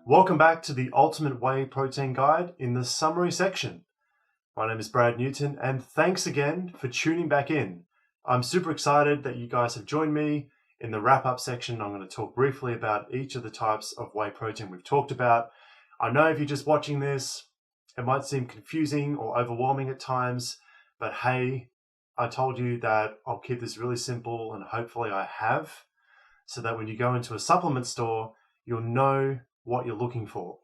Welcome back to the Ultimate Whey Protein Guide in the summary section. My name is Brad Newton and thanks again for tuning back in. I'm super excited that you guys have joined me. In the wrap-up section, I'm going to talk briefly about each of the types of whey protein we've talked about. I know if you're just watching this, it might seem confusing or overwhelming at times, but hey, I told you that I'll keep this really simple, and hopefully I have, so that when you go into a supplement store, you'll know what you're looking for.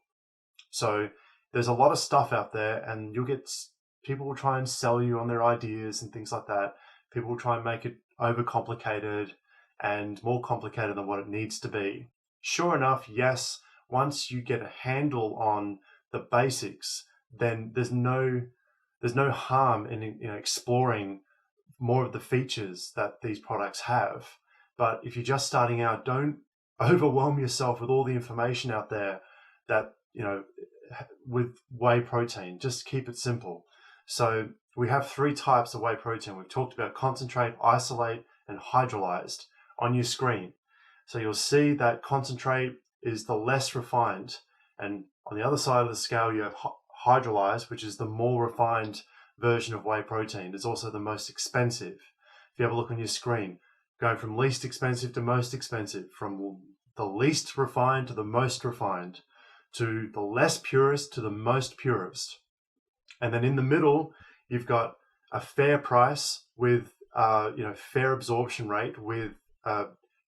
So there's a lot of stuff out there, and you'll get people will try and sell you on their ideas and things like that. People will try and make it overcomplicated and more complicated than what it needs to be. Sure enough, yes, once you get a handle on the basics, then there's no harm in exploring more of the features that these products have. But if you're just starting out, don't overwhelm yourself with all the information out there that, with whey protein. Just keep it simple. So we have three types of whey protein. We've talked about concentrate, isolate, and hydrolyzed on your screen. So you'll see that concentrate is the less refined. And on the other side of the scale, you have hydrolyzed, which is the more refined version of whey protein. It's also the most expensive. If you have a look on your screen, going from least expensive to most expensive, from the least refined to the most refined, to the less purest to the most purest. And then in the middle, you've got a fair price with, fair absorption rate with a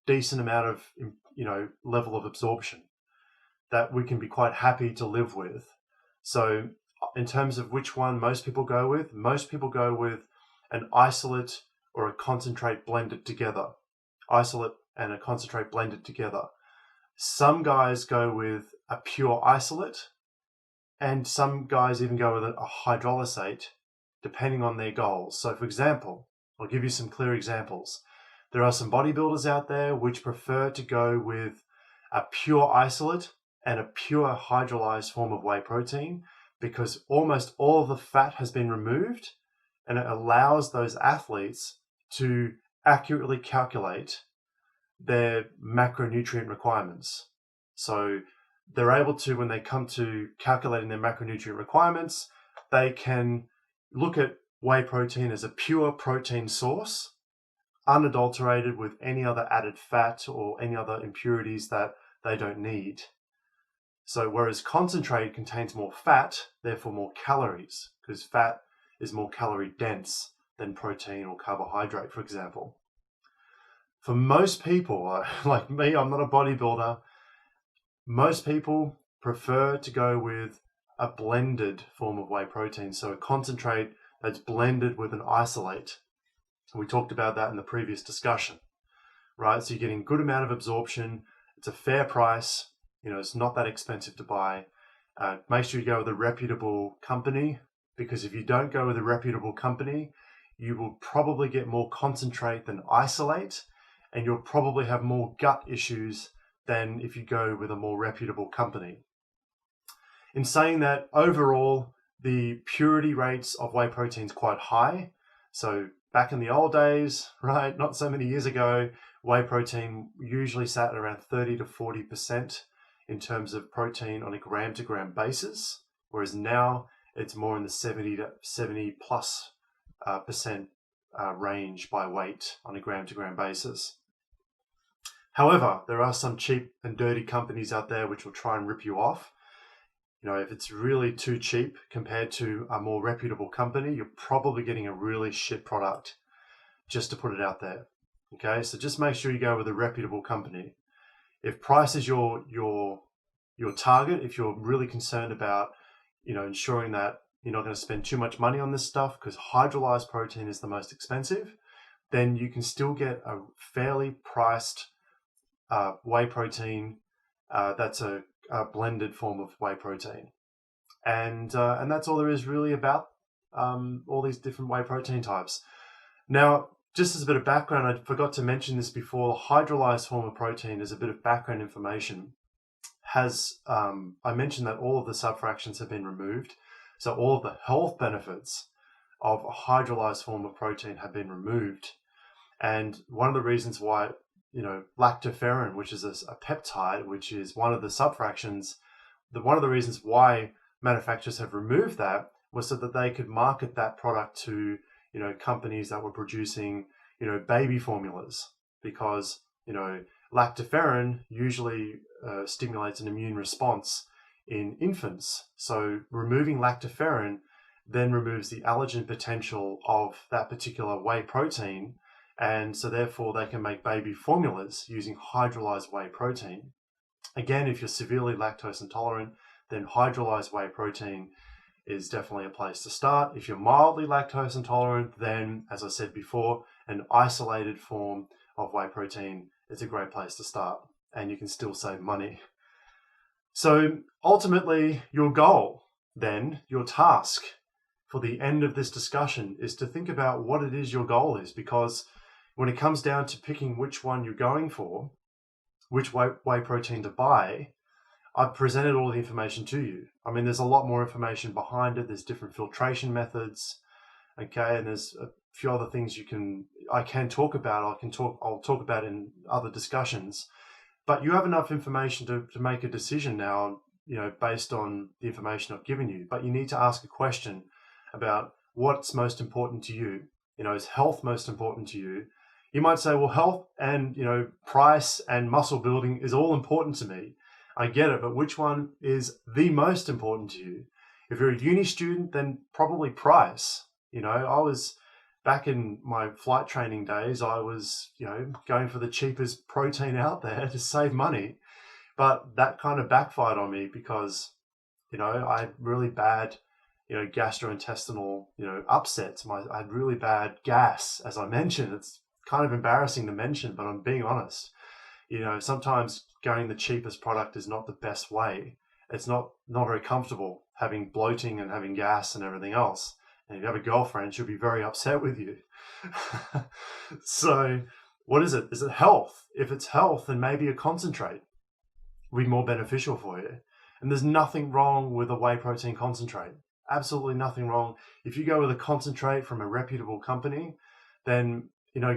decent amount of, level of absorption that we can be quite happy to live with. So in terms of which one most people go with an isolate or a concentrate blended together. Isolate and a concentrate blended together. Some guys go with a pure isolate, and some guys even go with a hydrolysate, depending on their goals. So for example, I'll give you some clear examples. There are some bodybuilders out there which prefer to go with a pure isolate and a pure hydrolyzed form of whey protein, because almost all of the fat has been removed, and it allows those athletes to accurately calculate their macronutrient requirements. So they're able to, when they come to calculating their macronutrient requirements, they can look at whey protein as a pure protein source, unadulterated with any other added fat or any other impurities that they don't need. So whereas concentrate contains more fat, therefore more calories, because fat is more calorie dense than protein or carbohydrate, for example. For most people, like me, I'm not a bodybuilder. Most people prefer to go with a blended form of whey protein, so a concentrate that's blended with an isolate. We talked about that in the previous discussion, right? So you're getting a good amount of absorption. It's a fair price. It's not that expensive to buy. Make sure you go with a reputable company, because if you don't go with a reputable company, you will probably get more concentrate than isolate, and you'll probably have more gut issues than if you go with a more reputable company. In saying that, overall, the purity rates of whey protein is quite high. So back in the old days, right, not so many years ago, whey protein usually sat at around 30 to 40% in terms of protein on a gram to gram basis, whereas now it's more in the 70 plus percent range by weight on a gram to gram basis. However, there are some cheap and dirty companies out there which will try and rip you off. If it's really too cheap compared to a more reputable company, you're probably getting a really shit product, just to put it out there. Okay, so just make sure you go with a reputable company. If price is your target, if you're really concerned about, ensuring that you're not going to spend too much money on this stuff, because hydrolyzed protein is the most expensive, then you can still get a fairly priced whey protein that's a blended form of whey protein, and that's all there is really about all these different whey protein types. Now, just as a bit of background, I forgot to mention this before. The hydrolyzed form of protein is a bit of background information. I mentioned that all of the subfractions have been removed, so all of the health benefits of a hydrolyzed form of protein have been removed. And one of the reasons why, lactoferrin, which is a peptide, which is one of the subfractions one of the reasons why manufacturers have removed that was so that they could market that product to, companies that were producing, baby formulas, because, lactoferrin usually stimulates an immune response in infants. So removing lactoferrin then removes the allergen potential of that particular whey protein. And so therefore they can make baby formulas using hydrolyzed whey protein. Again, if you're severely lactose intolerant, then hydrolyzed whey protein is definitely a place to start. If you're mildly lactose intolerant, then, as I said before, an isolated form of whey protein is a great place to start, and you can still save money. So ultimately, your goal, then, your task for the end of this discussion is to think about what it is your goal is, because when it comes down to picking which one you're going for, which whey protein to buy, I've presented all the information to you. I mean, there's a lot more information behind it. There's different filtration methods, okay, and there's a few other things I can talk about. I'll talk about in other discussions. But you have enough information to make a decision now, based on the information I've given you. But you need to ask a question about what's most important to you. Is health most important to you? You might say, well, health and, price and muscle building is all important to me. I get it, but which one is the most important to you? If you're a uni student, then probably price. I was back in my flight training days, I was, going for the cheapest protein out there to save money. But that kind of backfired on me because, I had really bad, gastrointestinal, upsets. I had really bad gas, as I mentioned. It's kind of embarrassing to mention, but I'm being honest. Sometimes going the cheapest product is not the best way. It's not very comfortable having bloating and having gas and everything else. And if you have a girlfriend, she'll be very upset with you. So what is it? Is it health? If it's health, then maybe a concentrate will be more beneficial for you. And there's nothing wrong with a whey protein concentrate. Absolutely nothing wrong. If you go with a concentrate from a reputable company, then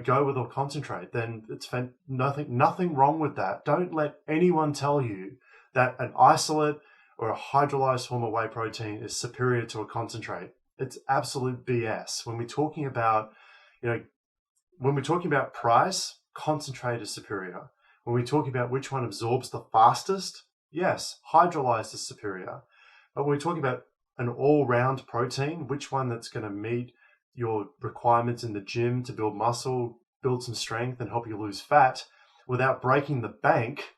go with a concentrate, then it's nothing wrong with that. Don't let anyone tell you that an isolate or a hydrolyzed form of whey protein is superior to a concentrate. It's absolute BS. When we're talking about, price, concentrate is superior. When we talk about which one absorbs the fastest, yes, hydrolyzed is superior. But when we're talking about an all-round protein, which one that's going to meet your requirements in the gym to build muscle, build some strength, and help you lose fat without breaking the bank,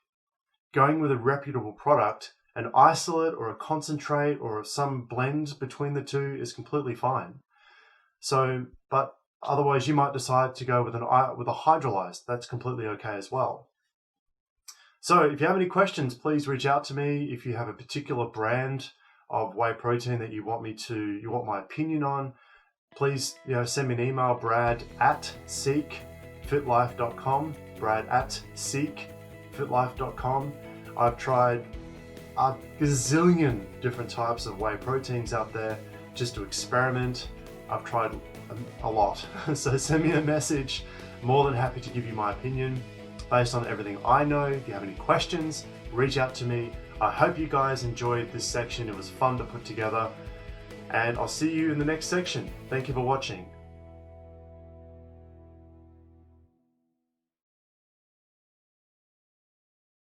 going with a reputable product, an isolate or a concentrate or some blend between the two is completely fine. So, but otherwise you might decide to go with a hydrolyzed. That's completely okay as well. So if you have any questions, please reach out to me. If you have a particular brand of whey protein that you want my opinion on, please send me an email, brad@seekfitlife.com, brad@seekfitlife.com. I've tried a gazillion different types of whey proteins out there just to experiment. I've tried a lot. So send me a message. More than happy to give you my opinion based on everything I know. If you have any questions, reach out to me. I hope you guys enjoyed this section. It was fun to put together. And I'll see you in the next section. Thank you for watching.